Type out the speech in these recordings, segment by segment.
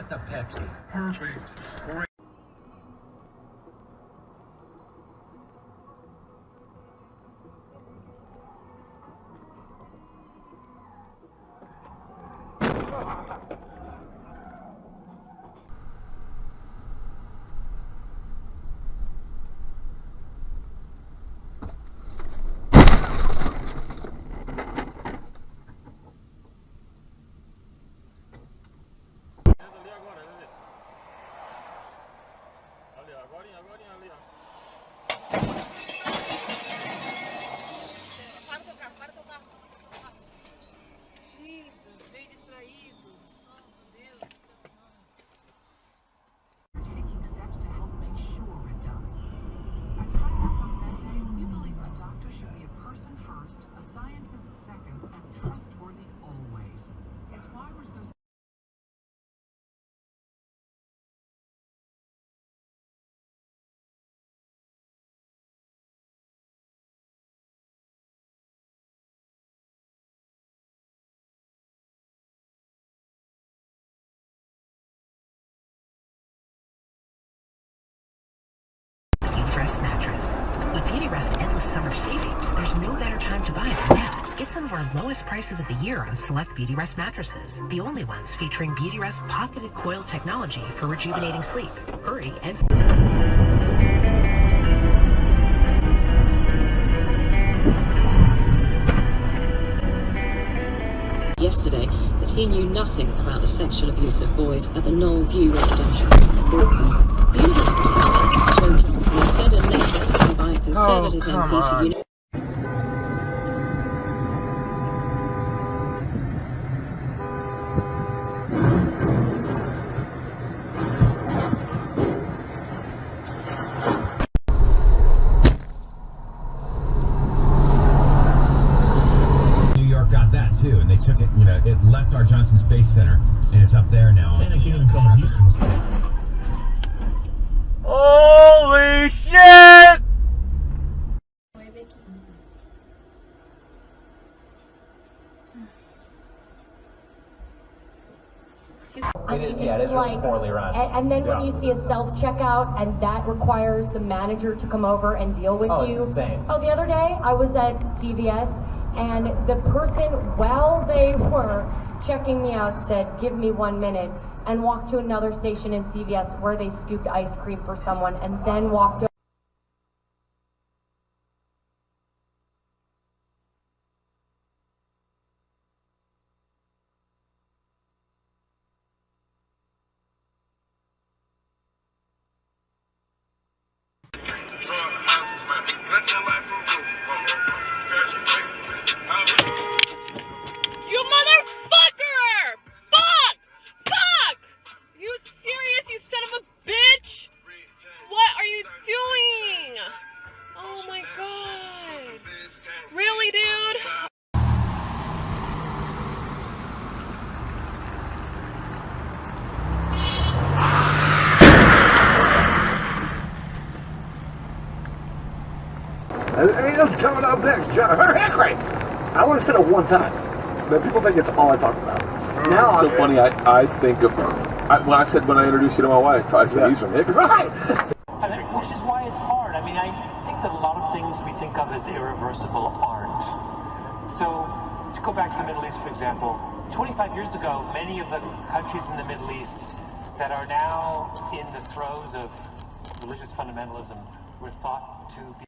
the Pepsi. Perfect. Great. Rest mattress. With Beauty Rest Endless Summer Savings, there's no better time to buy it than now. Get some of our lowest prices of the year on select Beauty Rest mattresses. The only ones featuring Beauty Rest pocketed coil technology for rejuvenating sleep. Hurry and... Yesterday, that he knew nothing about the sexual abuse of boys at the Knoll View residential. The university's Joe Johnson has said a letter signed by a Conservative MP to got that too, and they took it, it left our Johnson Space Center, and it's up there now. And I can't even call it Houston Street. Holy shit! It is really poorly run. And then when you see a self-checkout and that requires the manager to come over and deal with you. It's insane. Oh, the other day I was at CVS and the person, while they were checking me out, said, "Give me 1 minute," and walked to another station in CVS where they scooped ice cream for someone and then walked over. You motherfucker! Fuck! Fuck! You serious, you son of a bitch? What are you doing? Oh my god. Really, dude? And coming up next, John Hickory. I want to say it one time, but people think it's all I talk about. Now it's so funny. I think of when I introduced you to my wife, I said he's from Hickory. Right. Which is why it's hard. I mean, I think that a lot of things we think of as irreversible aren't. So, to go back to the Middle East, for example, 25 years ago, many of the countries in the Middle East that are now in the throes of religious fundamentalism were thought to be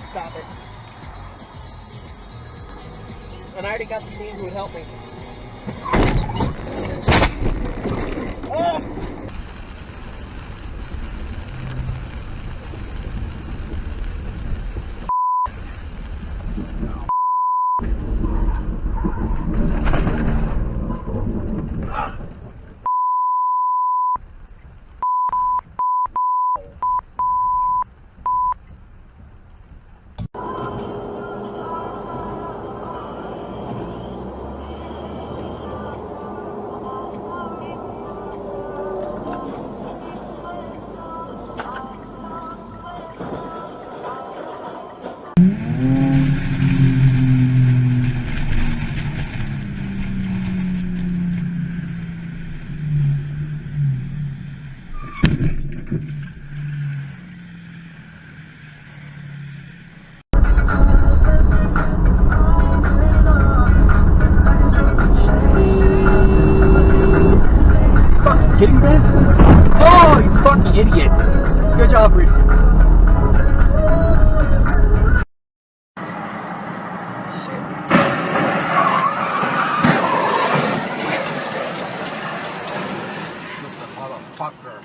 stop it. And I already got the team who would help me. Oh! Kidding me? Oh, you fucking idiot! Good job, Reed. Motherfucker.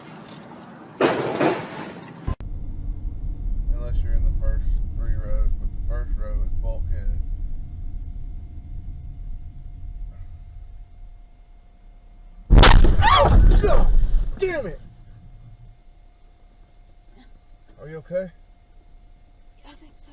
Unless you're in the first 3 rows, but the first row is bulkhead. Oh, God damn it! Are you okay? I think so.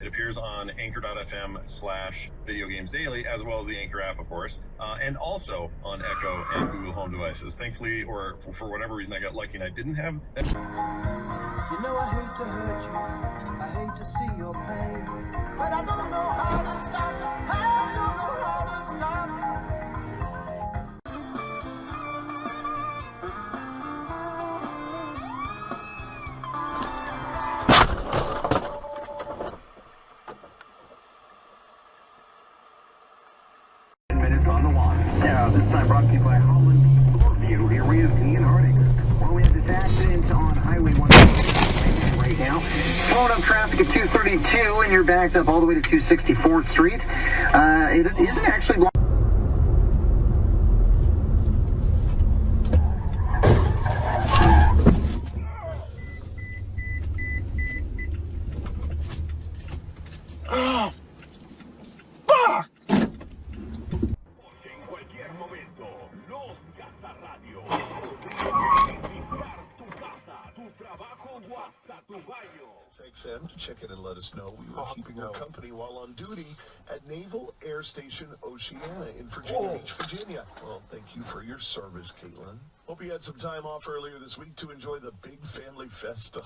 It appears on anchor.fm/videogamesdaily, as well as the Anchor app, of course, and also on Echo and Google Home devices. Thankfully, or for whatever reason, I got lucky and I didn't have that. You know I hate to hurt you, I hate to see your pain, but I don't know how to stop, I don't know how to stop. On the watch. Yeah, this time brought to you by Holland View. Here we have Ian Harding. Well, we have this accident on Highway 1 right now. Slowing up traffic at 232, and you're backed up all the way to 264th Street. It isn't actually blocked. Thanks, Sam. Check in and let us know we were keeping you company while on duty at Naval Air Station Oceana in Virginia Beach, Virginia. Well, thank you for your service, Caitlin. Hope you had some time off earlier this week to enjoy the big family festa.